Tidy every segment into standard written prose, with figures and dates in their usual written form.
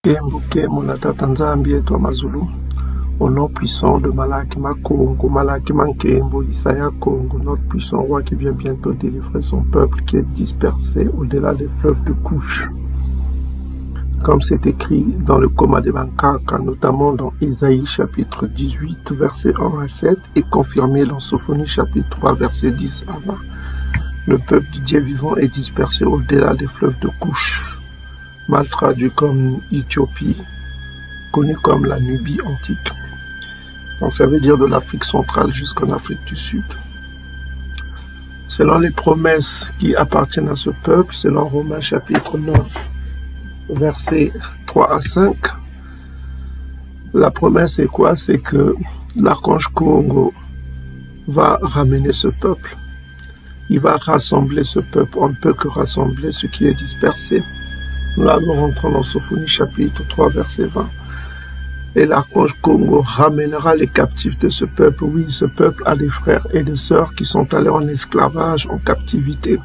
Mbuke Monatata Nzambi Etwa Mazulu, au nom puissant de Malaki Makongo, Malaki Mankembo, Isaya Congo, notre puissant roi qui vient bientôt délivrer son peuple qui est dispersé au-delà des fleuves de couche. Comme c'est écrit dans le Coma de Bankaka, notamment dans Isaïe chapitre 18, verset 1 à 7, et confirmé dans Sophonie chapitre 3, verset 10 à 20. Le peuple du Dieu vivant est dispersé au-delà des fleuves de couche. Mal traduit comme Éthiopie, connu comme la Nubie antique. Donc ça veut dire de l'Afrique centrale jusqu'en Afrique du Sud. Selon les promesses qui appartiennent à ce peuple, selon Romains chapitre 9, versets 3 à 5, la promesse est quoi? C'est que l'archange Congo va ramener ce peuple. Il va rassembler ce peuple. On ne peut que rassembler ce qui est dispersé. Là, nous rentrons dans Sophonie chapitre 3, verset 20. Et l'archange Congo ramènera les captifs de ce peuple. Oui, ce peuple a des frères et des sœurs qui sont allés en esclavage, en captivité.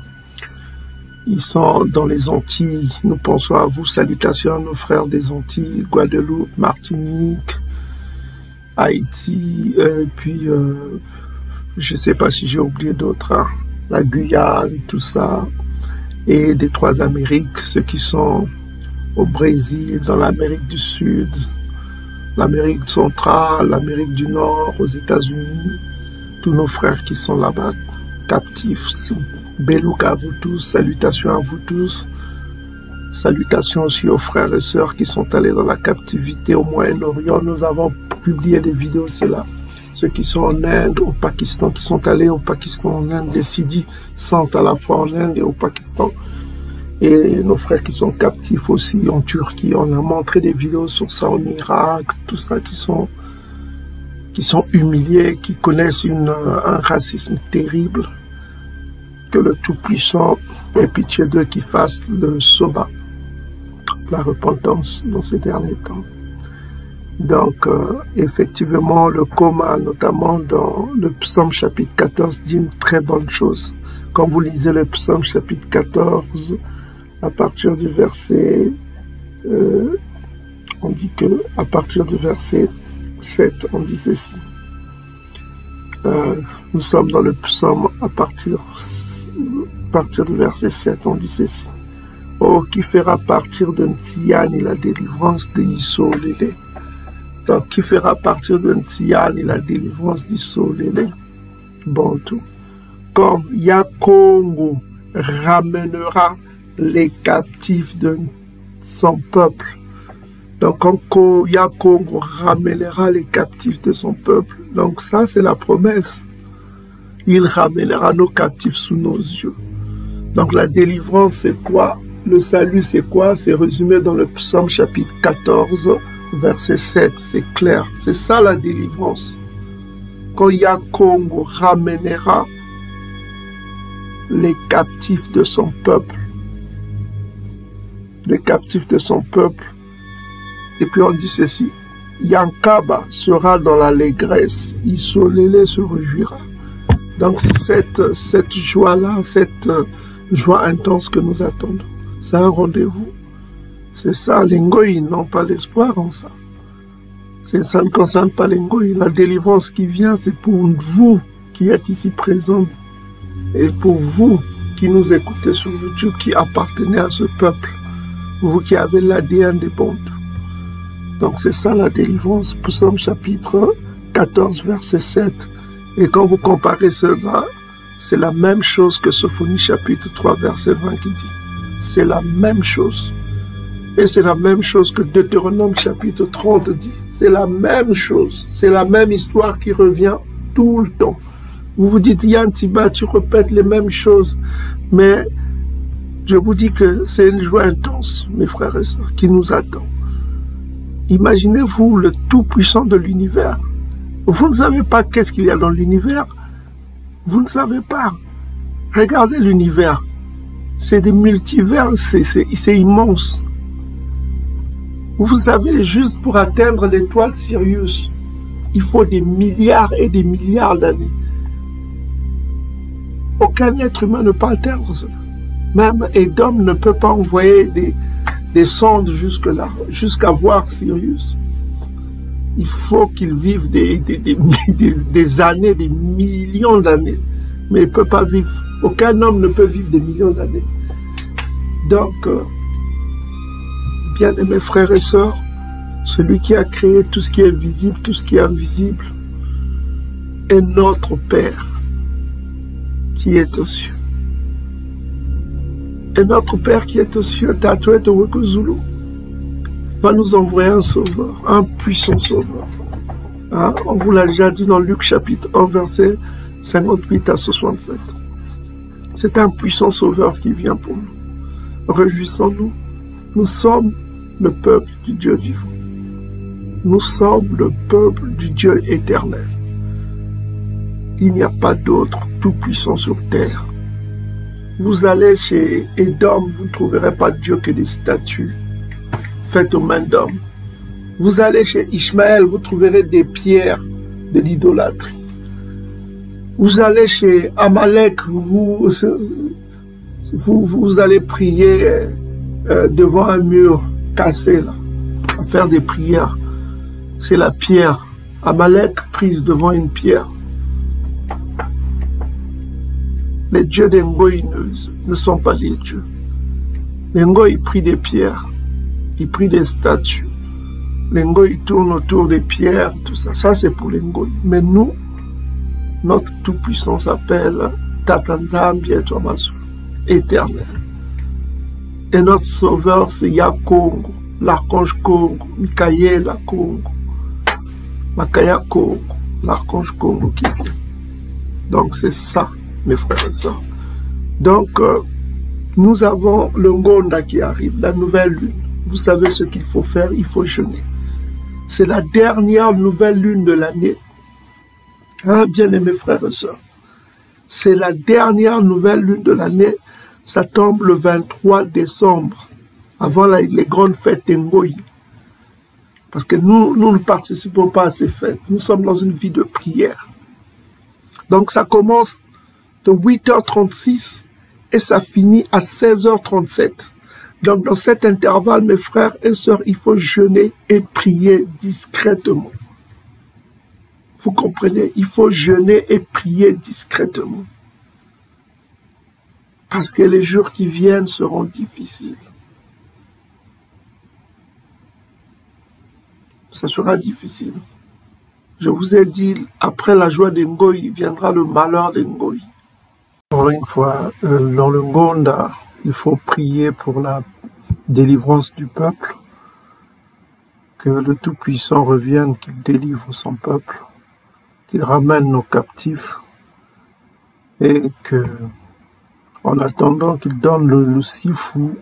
Ils sont dans les Antilles. Nous pensons à vous. Salutations à nos frères des Antilles, Guadeloupe, Martinique, Haïti, puis je ne sais pas si j'ai oublié d'autres, hein, la Guyane, tout ça. Et des trois Amériques, ceux qui sont au Brésil, dans l'Amérique du Sud, l'Amérique centrale, l'Amérique du Nord, aux États-Unis, tous nos frères qui sont là-bas, captifs. Belouk à vous tous, salutations à vous tous. Salutations aussi aux frères et sœurs qui sont allés dans la captivité au Moyen-Orient. Nous avons publié des vidéos, c'est là. Ceux qui sont en Inde, au Pakistan, qui sont allés au Pakistan, en Inde, les Sidis sont à la fois en Inde et au Pakistan. Et nos frères qui sont captifs aussi en Turquie, on a montré des vidéos sur ça en Irak, tout ça qui sont humiliés, qui connaissent un racisme terrible. Que le Tout-Puissant ait pitié d'eux, qui fasse le soba, la repentance dans ces derniers temps. Donc, effectivement, le Coma, notamment dans le psaume chapitre 14, dit une très bonne chose. Quand vous lisez le psaume chapitre 14, à partir du verset, on dit que, à partir du verset 7, on dit ceci. Nous sommes dans le psaume à partir du verset 7, on dit ceci. Oh, qui fera partir de Ntiani la délivrance de Isolélé. Donc, qui fera partir de Ntiani la délivrance d'Isolélé. Bon tout. Comme Yakongo ramènera les captifs de son peuple. Donc, quand Yakongo ramènera les captifs de son peuple. Donc, ça, c'est la promesse. Il ramènera nos captifs sous nos yeux. Donc, la délivrance, c'est quoi? Le salut, c'est quoi? C'est résumé dans le psaume chapitre 14, verset 7. C'est clair. C'est ça, la délivrance. Quand Yakongo ramènera les captifs de son peuple. Les captifs de son peuple. Et puis on dit ceci. Yankaba sera dans l'allégresse. Isolélé se réjouira. Donc c'est cette joie-là, cette joie intense que nous attendons. C'est un rendez-vous. C'est ça, l'engoï, non pas l'espoir en ça. Ça ne concerne pas l'engoï. La délivrance qui vient, c'est pour vous qui êtes ici présents. Et pour vous qui nous écoutez sur YouTube, qui appartenez à ce peuple. Vous qui avez l'ADN des Bantous. Donc c'est ça la délivrance. Psaume chapitre 14, verset 7. Et quand vous comparez cela, c'est la même chose que Sophonie chapitre 3, verset 20 qui dit. C'est la même chose. Et c'est la même chose que Deutéronome chapitre 30 dit. C'est la même chose. C'est la même histoire qui revient tout le temps. Vous vous dites, Yann Tiba, tu répètes les mêmes choses. Mais je vous dis que c'est une joie intense, mes frères et sœurs, qui nous attend. Imaginez-vous le tout-puissant de l'univers. Vous ne savez pas qu'est-ce qu'il y a dans l'univers. Vous ne savez pas. Regardez l'univers. C'est des multivers, c'est immense. Vous savez, juste pour atteindre l'étoile Sirius, il faut des milliards et des milliards d'années. Aucun être humain ne peut atteindre cela. Même Edom ne peut pas envoyer descendre jusque-là, jusqu'à voir Sirius. Il faut qu'ils vivent des années, des millions d'années. Mais il ne peut pas vivre. Aucun homme ne peut vivre des millions d'années. Donc, bien-aimés frères et sœurs, celui qui a créé tout ce qui est visible, tout ce qui est invisible, est notre Père qui est aux cieux. Et notre Père qui est aux cieux, Tatouet Zulu, va nous envoyer un sauveur, un puissant sauveur. Hein? On vous l'a déjà dit dans Luc chapitre 1, verset 58 à 67. C'est un puissant sauveur qui vient pour nous. Réjouissons-nous. Nous sommes le peuple du Dieu vivant. Nous sommes le peuple du Dieu éternel. Il n'y a pas d'autre tout-puissant sur terre. Vous allez chez Édom, vous ne trouverez pas Dieu que des statues faites aux mains d'hommes. Vous allez chez Ishmaël, vous trouverez des pierres de l'idolâtrie. Vous allez chez Amalek, vous allez prier devant un mur cassé, là, à faire des prières. C'est la pierre. Amalek prise devant une pierre. Les dieux des Ngoï ne sont pas des dieux. Les Ngoï prient des pierres, ils prient des statues. Les Ngoï tournent autour des pierres, tout ça. Ça, c'est pour les Ngoï. Mais nous, notre tout-puissant s'appelle Tatanzambi et Toamasu, éternel. Et notre sauveur, c'est Yakongo, l'archange Congo, Mikaël Congo, Makaya Congo, l'archange Congo qui vient. Donc, c'est ça, mes frères et sœurs. Donc, nous avons le Ngonda qui arrive, la nouvelle lune. Vous savez ce qu'il faut faire, il faut jeûner. C'est la dernière nouvelle lune de l'année. Hein, bien-aimés frères et sœurs. C'est la dernière nouvelle lune de l'année. Ça tombe le 23 décembre, avant les grandes fêtes Ngoï. Parce que nous ne participons pas à ces fêtes. Nous sommes dans une vie de prière. Donc ça commence de 8h36 et ça finit à 16h37. Donc dans cet intervalle, mes frères et sœurs, il faut jeûner et prier discrètement. Vous comprenez? Il faut jeûner et prier discrètement. Parce que les jours qui viennent seront difficiles. Ça sera difficile. Je vous ai dit, après la joie des Ngoï, viendra le malheur des Ngoï. Encore une fois, dans le Ngonda, il faut prier pour la délivrance du peuple, que le Tout-Puissant revienne, qu'il délivre son peuple, qu'il ramène nos captifs, et que, en attendant qu'il donne le Sifu,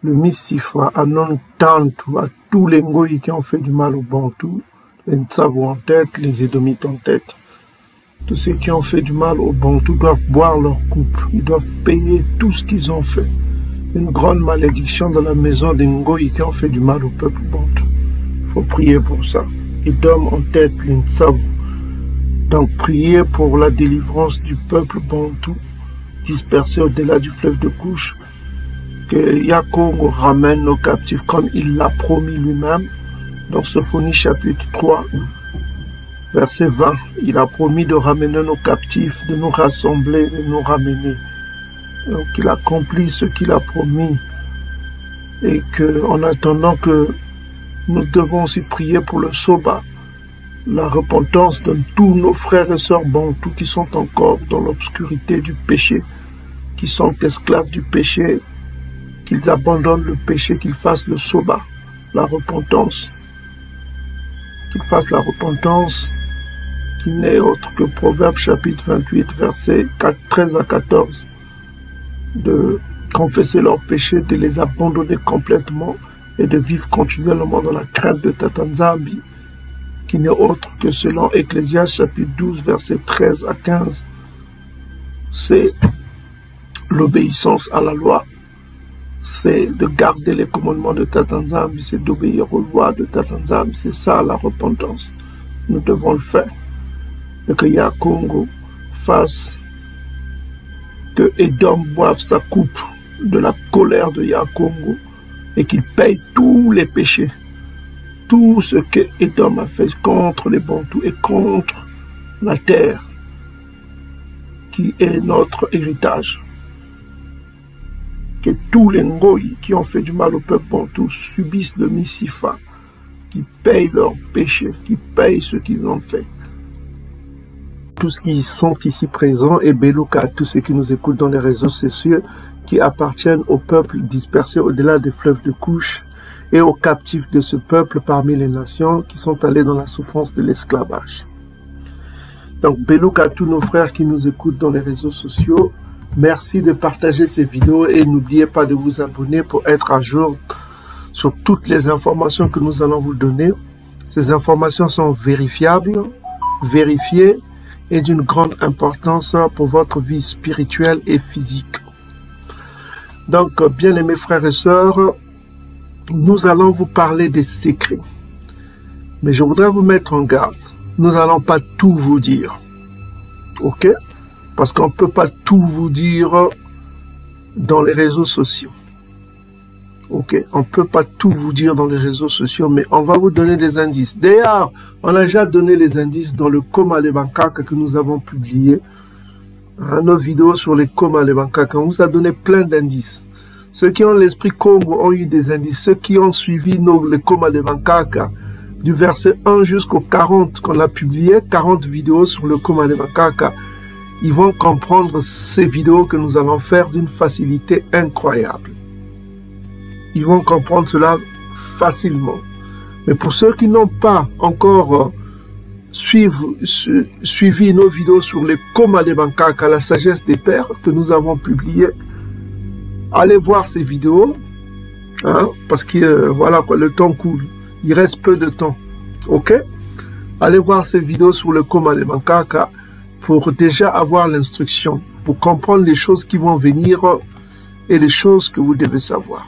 le Misifa, à non-tantu, à tous les Ngoï qui ont fait du mal au Bantou, les Ntsavo en tête, les Édomites en tête. Tous ceux qui ont fait du mal au Bantou doivent boire leur coupe. Ils doivent payer tout ce qu'ils ont fait. Une grande malédiction dans la maison des Ngoï qui ont fait du mal au peuple Bantou. Il faut prier pour ça. Édom en tête, les Ntsavo. Donc prier pour la délivrance du peuple Bantou dispersé au-delà du fleuve de Couche. Que Yakongo ramène nos captifs comme il l'a promis lui-même. Dans Sophonie chapitre 3, verset 20, il a promis de ramener nos captifs, de nous rassembler, de nous ramener. Donc il accomplit ce qu'il a promis. Et qu'en attendant que nous devons aussi prier pour le Soba, la repentance de tous nos frères et sœurs bantous qui sont encore dans l'obscurité du péché, qui sont esclaves du péché, qu'ils abandonnent le péché, qu'ils fassent le Soba, la repentance. Qu'ils fassent la repentance qui n'est autre que Proverbe chapitre 28, versets 13 à 14, de confesser leurs péchés, de les abandonner complètement et de vivre continuellement dans la crainte de Tatanzambi, qui n'est autre que selon Ecclésiaste chapitre 12, versets 13 à 15. C'est l'obéissance à la loi, c'est de garder les commandements de Tatanzambi, c'est d'obéir aux lois de Tatanzambi. C'est ça la repentance. Nous devons le faire. Et que Yakongo fasse que Édom boive sa coupe de la colère de Yakongo et qu'il paye tous les péchés, tout ce que Édom a fait contre les Bantous et contre la terre qui est notre héritage. Que tous les Ngoï qui ont fait du mal au peuple Bantou subissent le Missifa, qui payent leurs péchés, qui payent ce qu'ils ont fait. Tous ceux qui sont ici présents et Belouka, tous ceux qui nous écoutent dans les réseaux sociaux, qui appartiennent au peuple dispersé au-delà des fleuves de Couche et aux captifs de ce peuple parmi les nations qui sont allés dans la souffrance de l'esclavage. Donc, Belouka, tous nos frères qui nous écoutent dans les réseaux sociaux, merci de partager ces vidéos et n'oubliez pas de vous abonner pour être à jour sur toutes les informations que nous allons vous donner. Ces informations sont vérifiables, vérifiées et d'une grande importance pour votre vie spirituelle et physique. Donc, bien aimés frères et sœurs, nous allons vous parler des secrets. Mais je voudrais vous mettre en garde. Nous n'allons pas tout vous dire. Ok? Parce qu'on ne peut pas tout vous dire dans les réseaux sociaux. Ok? On ne peut pas tout vous dire dans les réseaux sociaux, mais on va vous donner des indices. D'ailleurs, on a déjà donné les indices dans le Koma Lebankaka que nous avons publié. Nos vidéos sur les Koma Lebankaka, on vous a donné plein d'indices. Ceux qui ont l'esprit Congo ont eu des indices. Ceux qui ont suivi les Koma Lebankaka, du verset 1 jusqu'au 40 qu'on a publié, 40 vidéos sur le Koma Lebankaka, ils vont comprendre ces vidéos que nous allons faire d'une facilité incroyable. Ils vont comprendre cela facilement. Mais pour ceux qui n'ont pas encore suivi nos vidéos sur les Koma Lebankaka, la sagesse des pères que nous avons publiées, allez voir ces vidéos, hein, parce que voilà quoi, le temps coule. Il reste peu de temps. Ok? Allez voir ces vidéos sur le Koma Lebankaka pour déjà avoir l'instruction, pour comprendre les choses qui vont venir et les choses que vous devez savoir.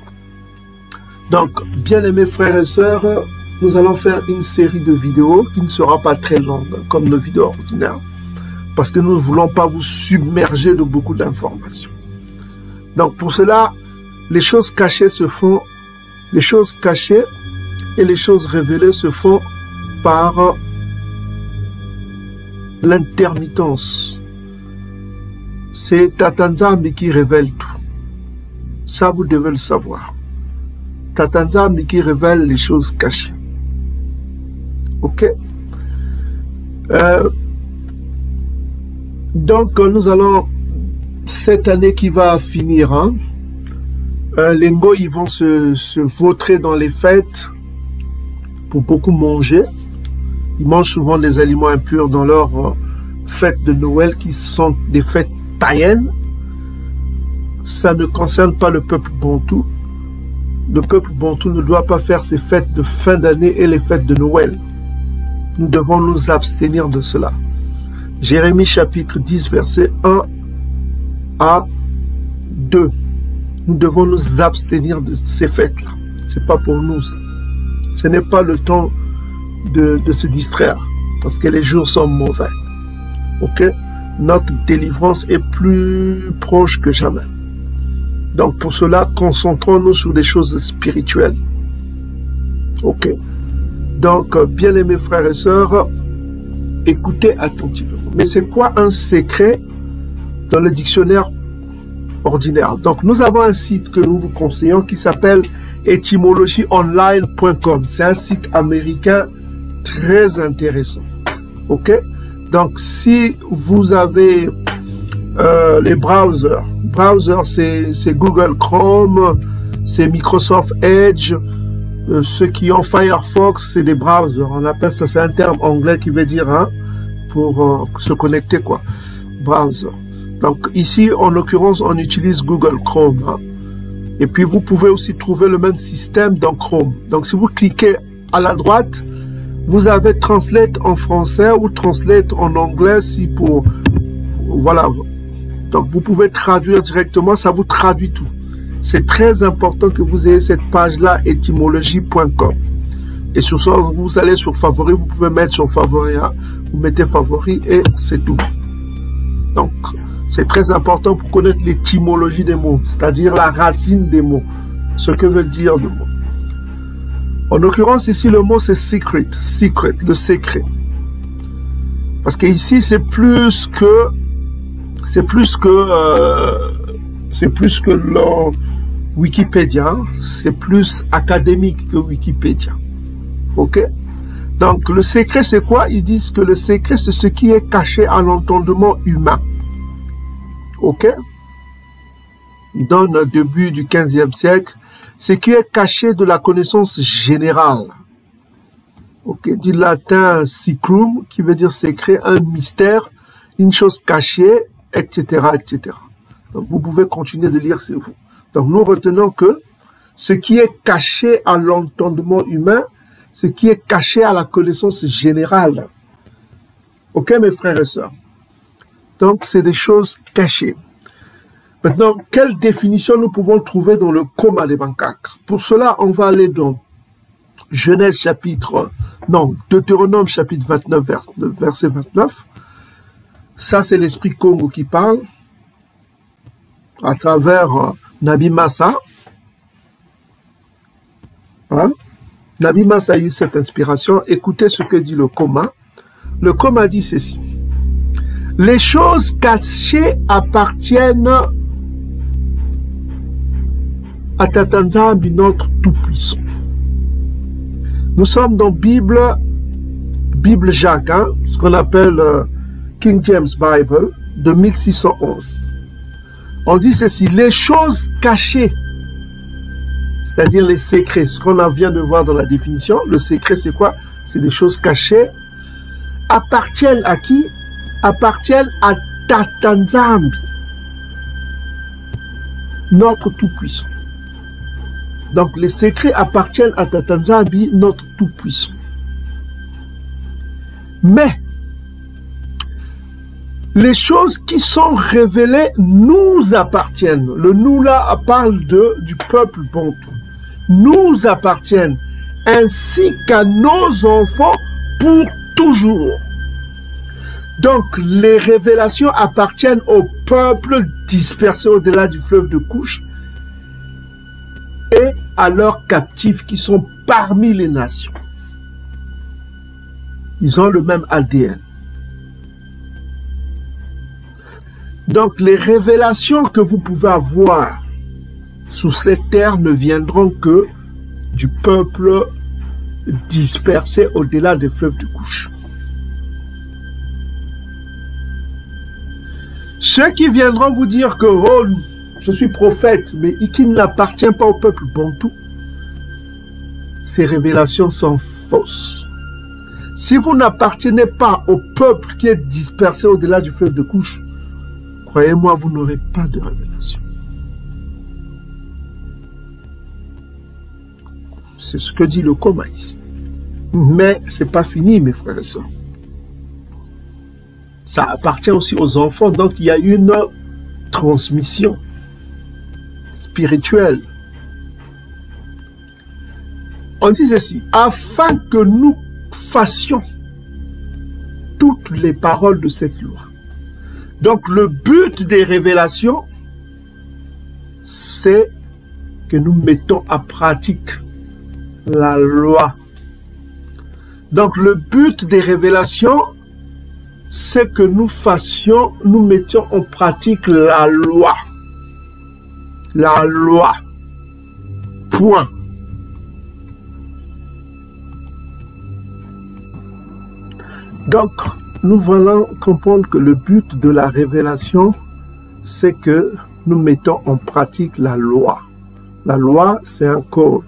Donc, bien aimés frères et sœurs, nous allons faire une série de vidéos qui ne sera pas très longue, comme nos vidéos ordinaires, parce que nous ne voulons pas vous submerger de beaucoup d'informations. Donc, pour cela, les choses cachées se font, les choses cachées et les choses révélées se font par l'intermittence. C'est Tatanzambi qui révèle tout. Ça, vous devez le savoir. Tatanzambi qui révèle les choses cachées. Ok? Donc, nous allons, cette année qui va finir, hein, les Ngoï, ils vont se vautrer dans les fêtes pour beaucoup manger. Ils mangent souvent des aliments impurs dans leurs fêtes de Noël qui sont des fêtes païennes. Ça ne concerne pas le peuple Bantou. Le peuple Bantou ne doit pas faire ses fêtes de fin d'année et les fêtes de Noël. Nous devons nous abstenir de cela. Jérémie chapitre 10 verset 1 à 2. Nous devons nous abstenir de ces fêtes-là. Ce n'est pas pour nous. Ce n'est pas le temps de se distraire, parce que les jours sont mauvais. Ok? Notre délivrance est plus proche que jamais. Donc pour cela, concentrons-nous sur des choses spirituelles. Ok? Donc, bien aimés frères et sœurs, écoutez attentivement. Mais c'est quoi un secret dans le dictionnaire ordinaire? Donc nous avons un site que nous vous conseillons qui s'appelle etymologieonline.com. C'est un site américain très intéressant. Ok? Donc, si vous avez les browsers, c'est Google Chrome, c'est Microsoft Edge, ceux qui ont Firefox, c'est des browsers. On appelle ça, c'est un terme anglais qui veut dire, hein, pour se connecter, quoi. Browser. Donc, ici, en l'occurrence, on utilise Google Chrome, hein. Et puis, vous pouvez aussi trouver le même système dans Chrome. Donc, si vous cliquez à la droite, vous avez Translate en français ou Translate en anglais, si pour... Voilà. Donc, vous pouvez traduire directement, ça vous traduit tout. C'est très important que vous ayez cette page-là, etymologie.com. Et sur ça, vous allez sur Favoris, vous pouvez mettre sur Favoris, hein. Vous mettez Favoris et c'est tout. Donc, c'est très important pour connaître l'étymologie des mots, c'est-à-dire la racine des mots. ce que veut dire le mot. En l'occurrence, ici, le mot c'est secret, secret, le secret. Parce qu'ici, c'est plus que le Wikipédia, c'est plus académique que Wikipédia. Ok? Donc, le secret, c'est quoi? Ils disent que le secret, c'est ce qui est caché à l'entendement humain. Ok? Ils donnent au début du XVe siècle, ce qui est caché de la connaissance générale. Ok? Du latin secrum, qui veut dire secret, un mystère, une chose cachée, etc., etc. Donc, vous pouvez continuer de lire, c'est vous. Donc, nous retenons que ce qui est caché à l'entendement humain, ce qui est caché à la connaissance générale. Ok, mes frères et sœurs? Donc, c'est des choses cachées. Maintenant, quelle définition nous pouvons trouver dans le coma des macaques? Pour cela, on va aller dans Deutéronome chapitre 29, verset 29. Ça, c'est l'esprit Congo qui parle à travers Nabi Massa. Hein? Nabi Massa a eu cette inspiration. Écoutez ce que dit le coma. Le coma dit ceci. Les choses cachées appartiennent à Tatanzambi, notre Tout-Puissant. Nous sommes dans Bible Jacques, hein, ce qu'on appelle King James Bible, de 1611. On dit ceci, les choses cachées, c'est-à-dire les secrets, ce qu'on vient de voir dans la définition, le secret c'est quoi? C'est des choses cachées, appartiennent à qui? Appartiennent à Tatanzambi, notre Tout-Puissant. Donc les secrets appartiennent à Tatanzambi, notre Tout-Puissant. Mais les choses qui sont révélées nous appartiennent. Le nous là parle du peuple bantou. Nous appartiennent ainsi qu'à nos enfants pour toujours. Donc les révélations appartiennent au peuple dispersé au-delà du fleuve de Couche et à leurs captifs qui sont parmi les nations. Ils ont le même ADN. Donc les révélations que vous pouvez avoir sous cette terre ne viendront que du peuple dispersé au-delà des fleuves de Couche. Ceux qui viendront vous dire que oh, je suis prophète, mais qui n'appartient pas au peuple bantou, ces révélations sont fausses. Si vous n'appartenez pas au peuple qui est dispersé au-delà du fleuve de Couche, croyez-moi, vous n'aurez pas de révélation. C'est ce que dit le coma ici. Mais ce n'est pas fini, mes frères et sœurs. Ça appartient aussi aux enfants, donc il y a une transmission spirituelle. On dit ceci, afin que nous fassions toutes les paroles de cette loi. Donc le but des révélations, c'est que nous mettons en pratique la loi. Donc le but des révélations, c'est que nous fassions, nous mettions en pratique la loi. La loi. Point. Donc, nous voulons comprendre que le but de la révélation, c'est que nous mettons en pratique la loi. La loi, c'est un code.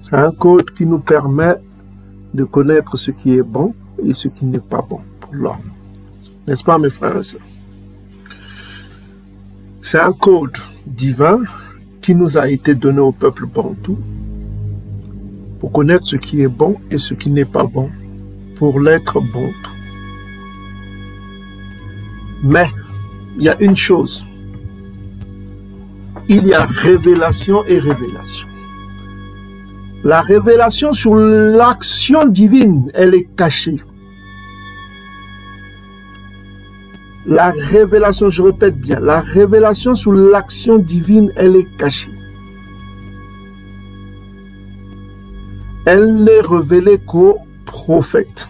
C'est un code qui nous permet de connaître ce qui est bon et ce qui n'est pas bon pour l'homme. N'est-ce pas, mes frères et sœurs? C'est un code divin qui nous a été donné au peuple bantou pour connaître ce qui est bon et ce qui n'est pas bon pour l'être bantou. Mais il y a une chose. Il y a révélation et révélation. La révélation sur l'action divine, elle est cachée. La révélation, je répète bien, la révélation sur l'action divine, elle est cachée. elle n'est révélée qu'aux prophètes.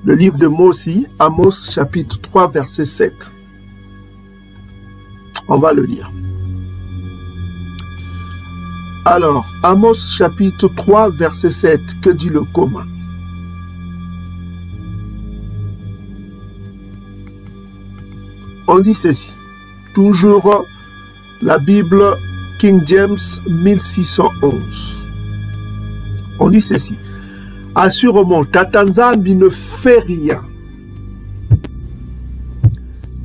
Le livre de Mosi, Amos chapitre 3 verset 7. On va le lire. Alors, Amos chapitre 3 verset 7, que dit le commun? On dit ceci, toujours la Bible King James 1611. On dit ceci, assurément, Tatanzambi ne fait rien,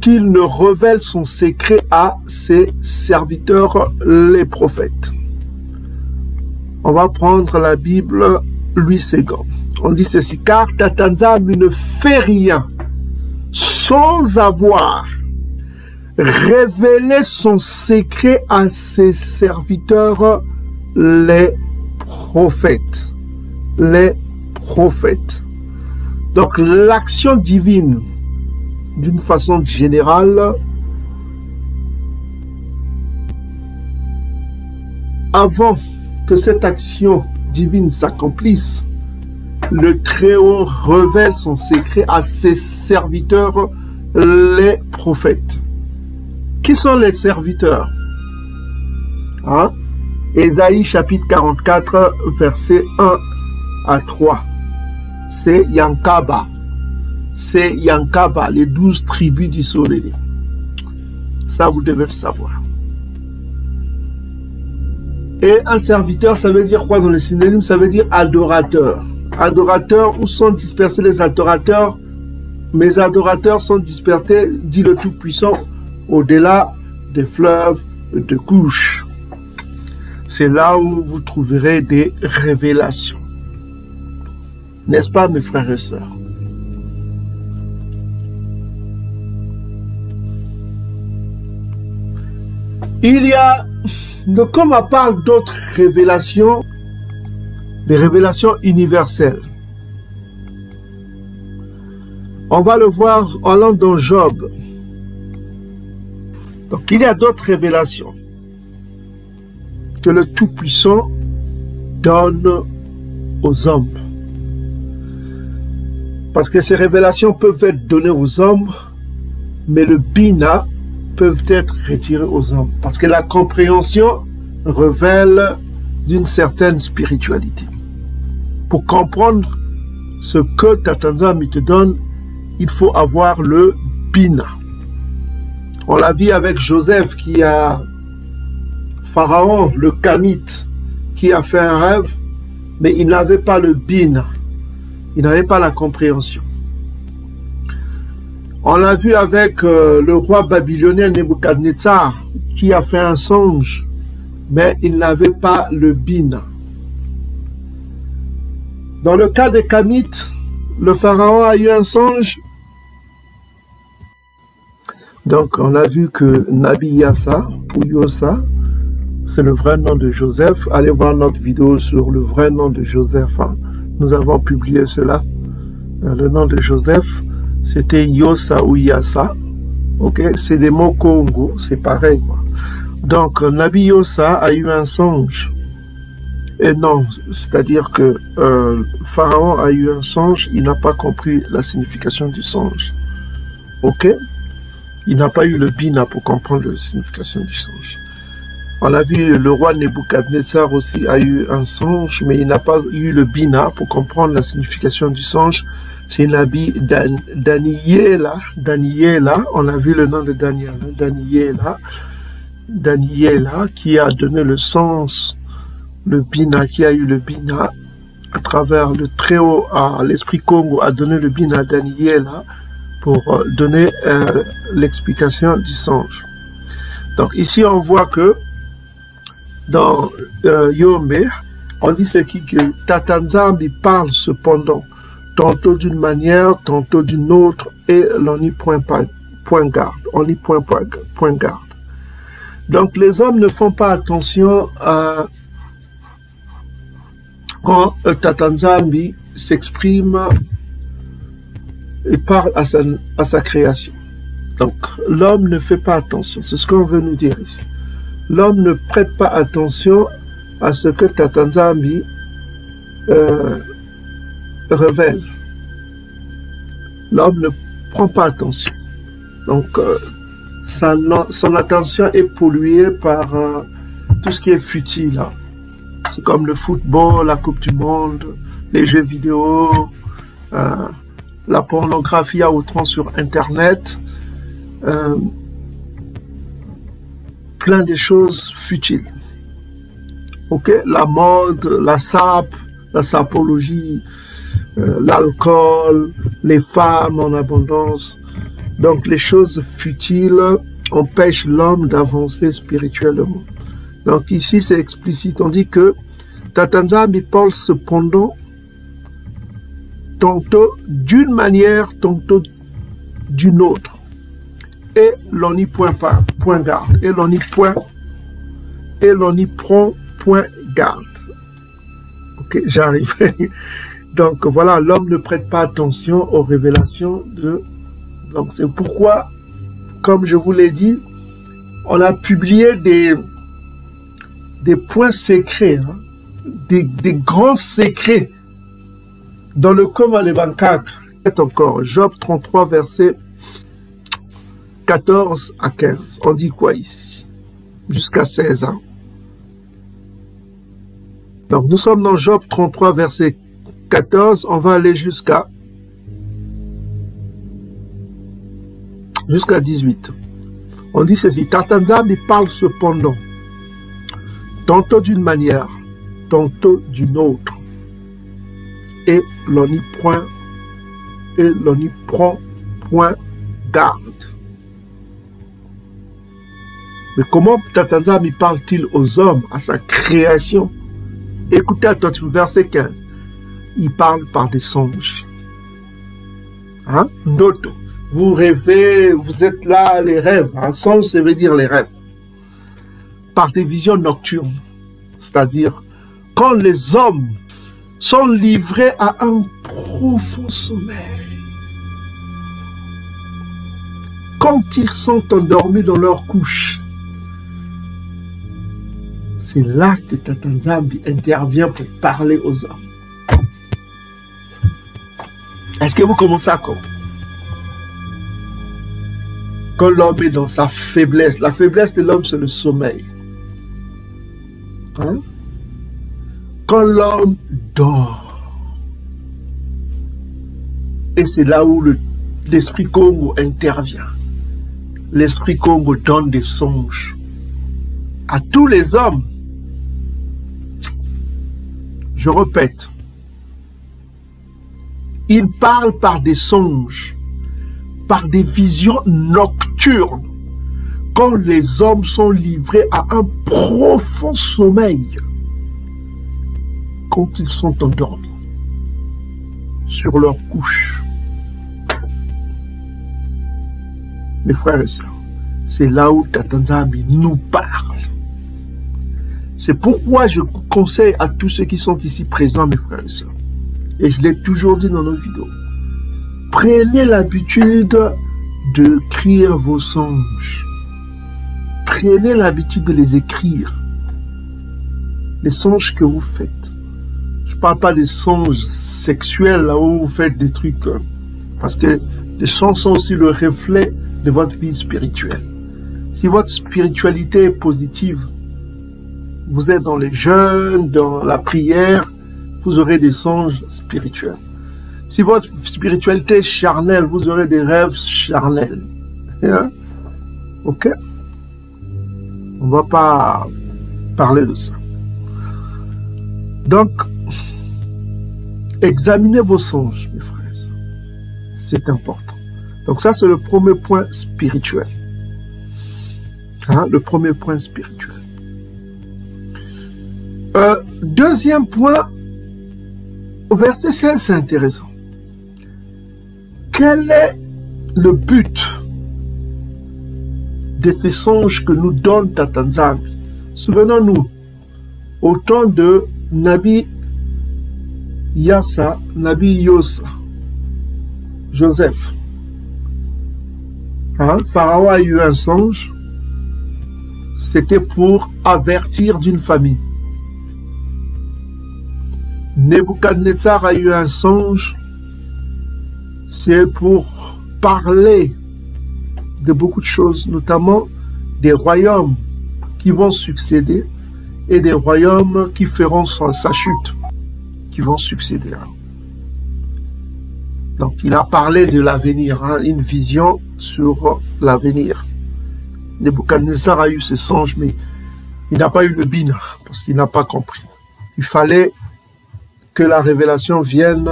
qu'il ne révèle son secret à ses serviteurs les prophètes. On va prendre la Bible Louis II. On dit ceci, car Tatanzambi ne fait rien sans avoir révélé son secret à ses serviteurs les prophètes. Les prophètes. Donc l'action divine, d'une façon générale, avant que cette action divine s'accomplisse, le Très-Haut révèle son secret à ses serviteurs, les prophètes. Qui sont les serviteurs? Hein? Ésaïe chapitre 44, versets 1 à 3. C'est Yankaba. C'est Yankaba, les 12 tribus d'Israël. Ça, vous devez le savoir. Et un serviteur, ça veut dire quoi dans le synonyme? Ça veut dire adorateur. Adorateur, où sont dispersés les adorateurs? Mes adorateurs sont dispersés, dit le Tout-Puissant, au-delà des fleuves de couches. C'est là où vous trouverez des révélations. N'est-ce pas, mes frères et sœurs? Il y a, comme on parle d'autres révélations, des révélations universelles. On va le voir en allant dans Job. Donc il y a d'autres révélations que le Tout-Puissant donne aux hommes. Parce que ces révélations peuvent être données aux hommes, mais le bina peut être retiré aux hommes. Parce que la compréhension révèle d'une certaine spiritualité. Pour comprendre ce que Tatanzambi te donne, il faut avoir le bina. On l'a vu avec Joseph qui a Pharaon, le Kamite, qui a fait un rêve, mais il n'avait pas le bina. Il n'avait pas la compréhension. On l'a vu avec le roi babylonien Nebuchadnezzar, qui a fait un songe, mais il n'avait pas le bina. Dans le cas des Kamites, le pharaon a eu un songe. Donc, on a vu que Nabi Yassa, ou Yossa, c'est le vrai nom de Joseph. Allez voir notre vidéo sur le vrai nom de Joseph. Hein. Nous avons publié cela. Le nom de Joseph, c'était Yossa ou Yassa. Ok, c'est des mots Congo, c'est pareil. Quoi. Donc, Nabi Yossa a eu un songe. Et non, c'est-à-dire que Pharaon a eu un songe, il n'a pas compris la signification du songe. Ok? Il n'a pas eu le bina pour comprendre la signification du songe. On a vu le roi Nebuchadnezzar aussi a eu un songe, mais il n'a pas eu le bina pour comprendre la signification du songe. C'est Nabi Daniela. Daniela, on a vu le nom de Daniel. Daniela qui a donné le sens, le bina, qui a eu le bina à travers le Très-Haut à l'Esprit Congo, a donné le bina à Daniela pour donner l'explication du songe. Donc ici on voit que dans Yombe, on dit ce qui que Tatanzambi parle cependant, tantôt d'une manière, tantôt d'une autre, et l'on n'y point garde. On n'y point garde. Donc les hommes ne font pas attention à quand Tatanzambi s'exprime et parle à sa création. Donc, l'homme ne fait pas attention. C'est ce qu'on veut nous dire ici. L'homme ne prête pas attention à ce que Tata Nzambi révèle. L'homme ne prend pas attention. Donc, son attention est polluée par tout ce qui est futile. Hein. C'est comme le football, la Coupe du Monde, les jeux vidéo, la pornographie à outrance sur Internet, plein de choses futiles. Ok, la mode, la sapologie, l'alcool, les femmes en abondance. Donc les choses futiles empêchent l'homme d'avancer spirituellement. Donc ici c'est explicite, on dit que Tata Nzambi parle cependant tantôt d'une manière, tantôt d'une autre. Et l'on y point garde. Et l'on y prend point garde. Ok, j'arrive. Donc voilà, l'homme ne prête pas attention aux révélations de... Donc c'est pourquoi, comme je vous l'ai dit, on a publié des points secrets, hein, des grands secrets dans le Coma des 24. Encore, Job 33, versets 14 à 15. On dit quoi ici? Jusqu'à 16 ans. Donc nous sommes dans Job 33, verset 14. On va aller jusqu'à 18. On dit ceci. Tata Nzambi parle cependant, tantôt d'une manière, tantôt d'une autre. Et l'on y prend point garde. Mais comment Tata Nzambi parle-t-il aux hommes, à sa création? Écoutez attention, verset 15. Il parle par des songes. Hein? Ndoto. Vous rêvez, vous êtes là, les rêves. Un songe, ça veut dire les rêves. Par des visions nocturnes. C'est-à-dire, quand les hommes sont livrés à un profond sommeil, quand ils sont endormis dans leur couche, c'est là que Tata Nzambi intervient pour parler aux hommes. Est-ce que vous commencez à comprendre? Quand l'homme est dans sa faiblesse, la faiblesse de l'homme, c'est le sommeil. Hein? Quand l'homme dort, et c'est là où l'esprit Congo intervient. L'esprit Congo donne des songes à tous les hommes. Je répète, il parle par des songes, par des visions nocturnes, quand les hommes sont livrés à un profond sommeil, quand ils sont endormis sur leur couche. Mes frères et sœurs, c'est là où Tata Nzambi nous parle. C'est pourquoi je conseille à tous ceux qui sont ici présents, mes frères et sœurs, et je l'ai toujours dit dans nos vidéos, prenez l'habitude d'écrire vos songes. Prenez l'habitude de les écrire. Les songes que vous faites. Je ne parle pas des songes sexuels, là où vous faites des trucs. Parce que les songes sont aussi le reflet de votre vie spirituelle. Si votre spiritualité est positive, vous êtes dans les jeûnes, dans la prière, vous aurez des songes spirituels. Si votre spiritualité est charnelle, vous aurez des rêves charnels. Hein? Ok? On ne va pas parler de ça. Donc, examinez vos songes, mes frères. C'est important. Donc ça, c'est le premier point spirituel. Hein? Le premier point spirituel. Deuxième point, au verset 16, c'est intéressant. Quel est le but de ces songes que nous donne Tata Nzambi? Souvenons-nous, au temps de Nabi Yassa, Nabi Yossa, Joseph. Hein? Pharaon a eu un songe, c'était pour avertir d'une famine. Nebuchadnezzar a eu un songe, c'est pour parler de beaucoup de choses, notamment des royaumes qui vont succéder et des royaumes qui feront sa chute, qui vont succéder. Donc il a parlé de l'avenir, une vision sur l'avenir. Nebuchadnezzar a eu ce songe, mais il n'a pas eu le bin, parce qu'il n'a pas compris. Il fallait que la révélation vienne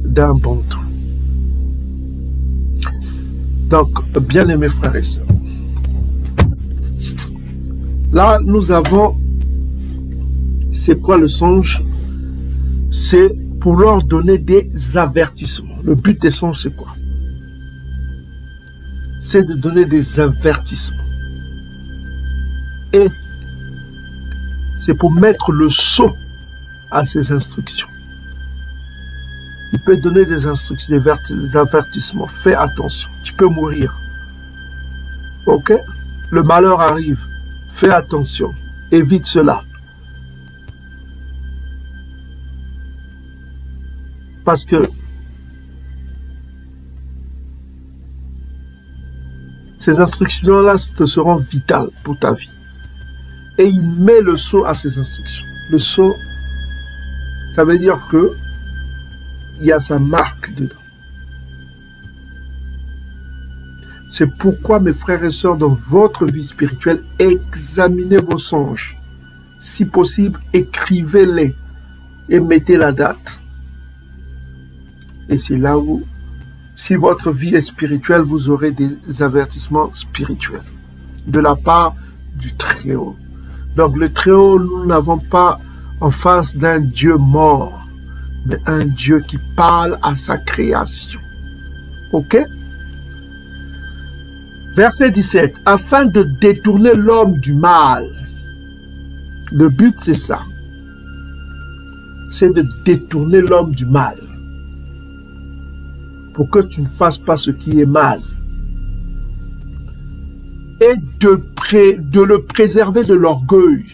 d'un bon temps. Donc, bien-aimés frères et sœurs, là, nous avons, c'est quoi le songe? C'est pour leur donner des avertissements. Le but des songes, c'est quoi? C'est de donner des avertissements. Et c'est pour mettre le sceau à ces instructions. Il peut donner des instructions, des avertissements. Fais attention, tu peux mourir. Ok? Le malheur arrive. Fais attention. Évite cela. Parce que ces instructions-là te seront vitales pour ta vie. Et il met le sceau à ces instructions. Le sceau, ça veut dire que il y a sa marque dedans. C'est pourquoi, mes frères et sœurs, dans votre vie spirituelle, examinez vos songes. Si possible, écrivez-les et mettez la date. Et c'est là où, si votre vie est spirituelle, vous aurez des avertissements spirituels de la part du Très-Haut. Donc le Très-Haut, nous n'avons pas en face d'un Dieu mort, mais un Dieu qui parle à sa création. Ok? Verset 17. Afin de détourner l'homme du mal. Le but, c'est ça. C'est de détourner l'homme du mal. Pour que tu ne fasses pas ce qui est mal. Et de le préserver de l'orgueil.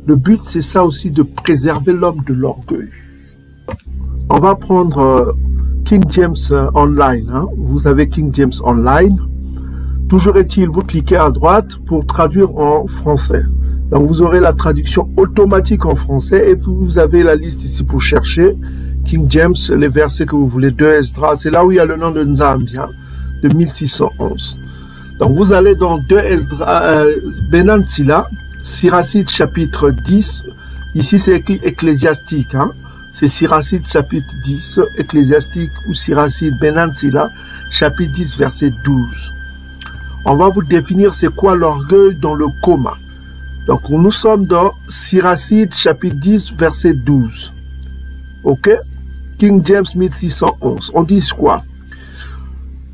Le but, c'est ça aussi, de préserver l'homme de l'orgueil. On va prendre King James Online. Vous avez King James Online. Toujours est-il, vous cliquez à droite pour traduire en français. Donc, vous aurez la traduction automatique en français et vous avez la liste ici pour chercher King James, les versets que vous voulez, 2 Esdras. C'est là où il y a le nom de Nzambia, de 1611. Donc, vous allez dans 2 Esdras, Benantila, Siracide chapitre 10, ici c'est écrit ecclésiastique, c'est Siracide chapitre 10, ecclésiastique ou Siracide Benantila, chapitre 10, verset 12. On va vous définir c'est quoi l'orgueil dans le coma. Donc nous sommes dans Siracide chapitre 10, verset 12. Ok? King James 1611. On dit quoi?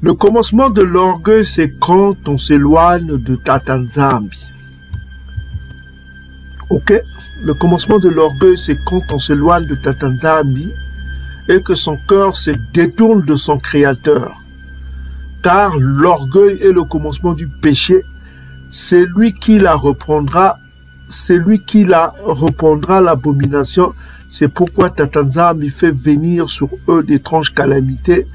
Le commencement de l'orgueil, c'est quand on s'éloigne de Tata Nzambi. Ok? Le commencement de l'orgueil, c'est quand on s'éloigne de Tata Nzambi et que son cœur se détourne de son Créateur. Car l'orgueil est le commencement du péché. C'est lui qui la reprendra. C'est lui qui la reprendra l'abomination. C'est pourquoi Tata Nzambi fait venir sur eux d'étranges calamités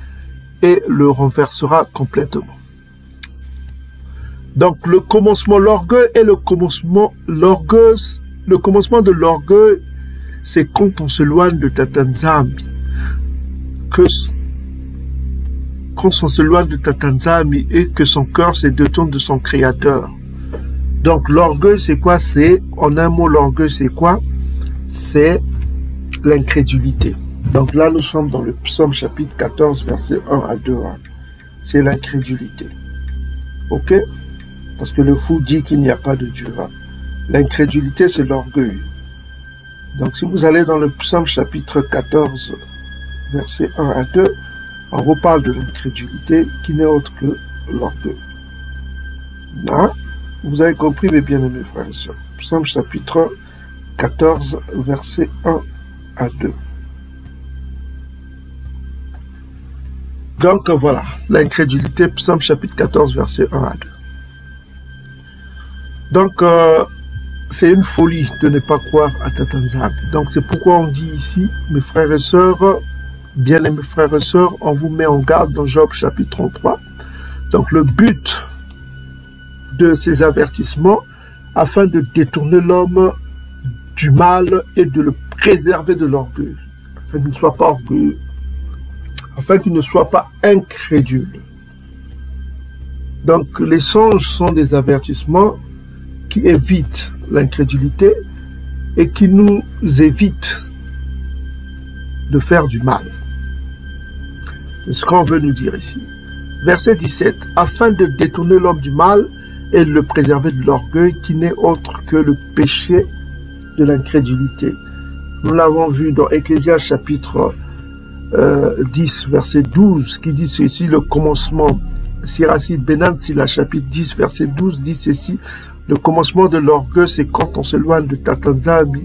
et le renversera complètement. Donc le commencement, l'orgueil est le commencement, le commencement de l'orgueil, c'est quand on s'éloigne de Tata Nzambi. Quand on s'éloigne de Tata Nzambi et que son cœur se détourne de son Créateur. Donc l'orgueil, c'est quoi? C'est, en un mot, l'orgueil, c'est quoi? C'est l'incrédulité. Donc là, nous sommes dans le psaume chapitre 14, verset 1 à 2. C'est l'incrédulité. Ok? Parce que le fou dit qu'il n'y a pas de Dieu. L'incrédulité, c'est l'orgueil. Donc si vous allez dans le psaume chapitre 14, verset 1 à 2, on vous parle de l'incrédulité qui n'est autre que l'orgueil. Là, vous avez compris, mes bien-aimés frères et sœurs. Psaume chapitre 14, verset 1 à 2. Donc voilà, l'incrédulité, psaume chapitre 14, verset 1 à 2. Donc, c'est une folie de ne pas croire à Tata Nzambi. Donc c'est pourquoi on dit ici, mes frères et sœurs, bien-aimés frères et sœurs, on vous met en garde dans Job chapitre 33. Donc le but de ces avertissements, afin de détourner l'homme du mal et de le préserver de l'orgueil, afin qu'il ne soit pas orgueilleux, afin qu'il ne soit pas incrédule. Donc les songes sont des avertissements qui évitent l'incrédulité et qui nous évitent de faire du mal. C'est ce qu'on veut nous dire ici. Verset 17. Afin de détourner l'homme du mal et de le préserver de l'orgueil qui n'est autre que le péché de l'incrédulité. Nous l'avons vu dans Ecclésiaste chapitre 10, verset 12, qui dit ceci, le commencement. Siracide Benan, Sila chapitre 10, verset 12, dit ceci, le commencement de l'orgueil, c'est quand on s'éloigne de Tata Nzambi,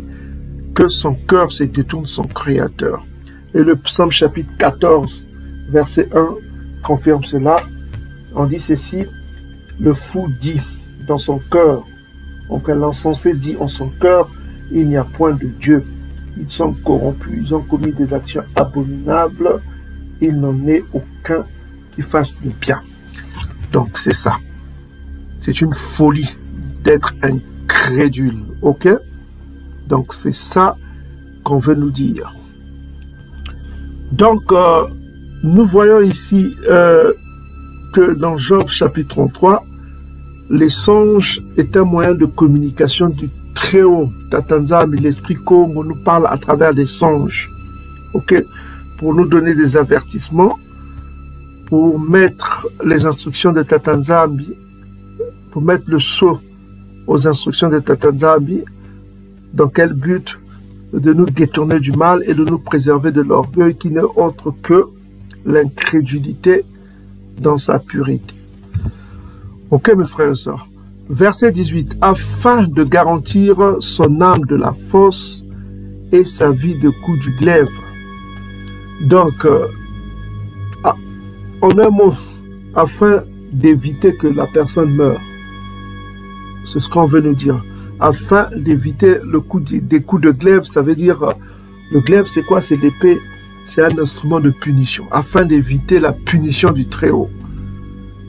que son cœur se détourne de son Créateur. Et le psaume chapitre 14, verset 1, confirme cela. On dit ceci, le fou dit dans son cœur, donc l'insensé dit en son cœur, il n'y a point de Dieu. Ils sont corrompus, ils ont commis des actions abominables, il n'en est aucun qui fasse le bien. Donc c'est ça. C'est une folie d'être incrédule, ok? Donc c'est ça qu'on veut nous dire. Donc nous voyons ici que dans Job chapitre 33, les songes est un moyen de communication du Très-Haut. Tata Nzambi, l'Esprit Congo nous parle à travers des songes, ok? Pour nous donner des avertissements, pour mettre les instructions de Tata Nzambi, pour mettre le sceau aux instructions de Tata Nzambi. Dans quel but? De nous détourner du mal et de nous préserver de l'orgueil qui n'est autre que l'incrédulité dans sa pureté. Ok mes frères et sœurs. Verset 18. Afin de garantir son âme de la fosse et sa vie de coups du glaive. Donc, en un mot, afin d'éviter que la personne meure. C'est ce qu'on veut nous dire. Afin d'éviter le coup des coups de glaive, ça veut dire, le glaive c'est quoi? C'est l'épée, c'est un instrument de punition, afin d'éviter la punition du Très-Haut.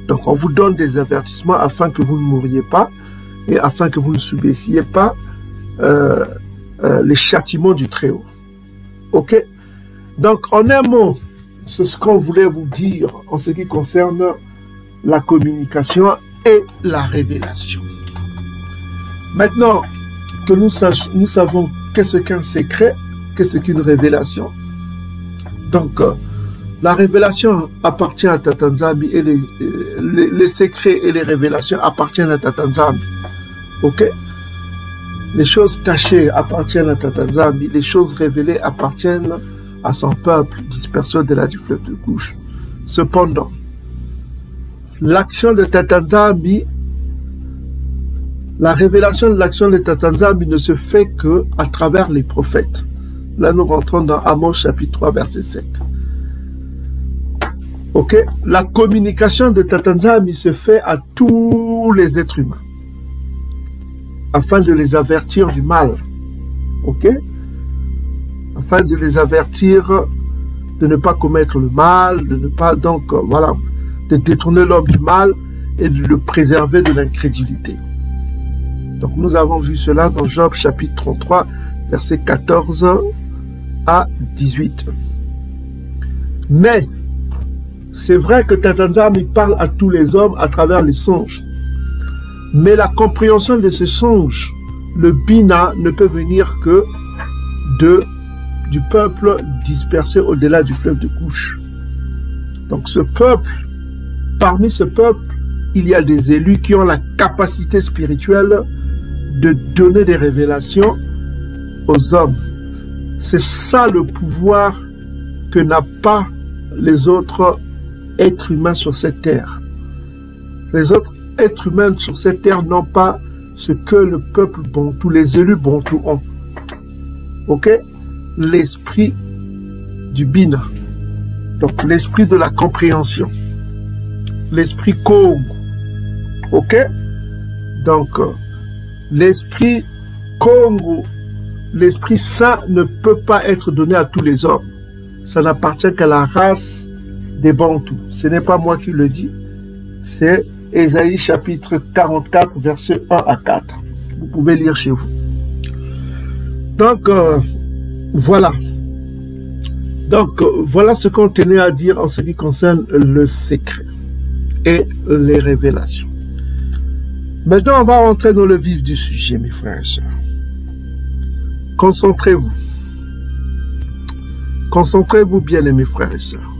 Donc on vous donne des avertissements afin que vous ne mouriez pas et afin que vous ne subissiez pas les châtiments du Très-Haut. Ok? Donc en un mot, c'est ce qu'on voulait vous dire en ce qui concerne la communication et la révélation. Maintenant que nous savons qu'est-ce qu'un secret, qu'est-ce qu'une révélation. Donc, la révélation appartient à Tata Nzambi et les secrets et les révélations appartiennent à Tata Nzambi. Ok? Les choses cachées appartiennent à Tata Nzambi, les choses révélées appartiennent à son peuple dispersé au-delà du fleuve de couche. Cependant, l'action de Tata Nzambi, la révélation de l'action de Tata Nzambi ne se fait que à travers les prophètes. Là, nous rentrons dans Amos chapitre 3, verset 7. Ok? La communication de Tata Nzambi se fait à tous les êtres humains, afin de les avertir du mal. Ok? Afin de les avertir de ne pas commettre le mal, de ne pas, donc, voilà, de détourner l'homme du mal et de le préserver de l'incrédulité. Donc nous avons vu cela dans Job chapitre 33, versets 14 à 18. Mais, c'est vrai que Tata Nzambi parle à tous les hommes à travers les songes. Mais la compréhension de ces songes, le Bina, ne peut venir que du peuple dispersé au-delà du fleuve de couche. Donc ce peuple, parmi ce peuple, il y a des élus qui ont la capacité spirituelle de donner des révélations aux hommes. C'est ça le pouvoir que n'a pas les autres êtres humains sur cette terre. Les autres êtres humains sur cette terre n'ont pas ce que le peuple bantou, les élus bantou ont. Ok? L'esprit du Bina. Donc l'esprit de la compréhension. L'esprit Congo. Ok? Donc l'esprit Congo, l'Esprit Saint ne peut pas être donné à tous les hommes. Ça n'appartient qu'à la race des Bantous. Ce n'est pas moi qui le dis, c'est Ésaïe chapitre 44, versets 1 à 4. Vous pouvez lire chez vous. Donc, voilà. Donc, voilà ce qu'on tenait à dire en ce qui concerne le secret et les révélations. Maintenant, on va rentrer dans le vif du sujet, mes frères et sœurs. Concentrez-vous. Concentrez-vous bien, mes frères et sœurs.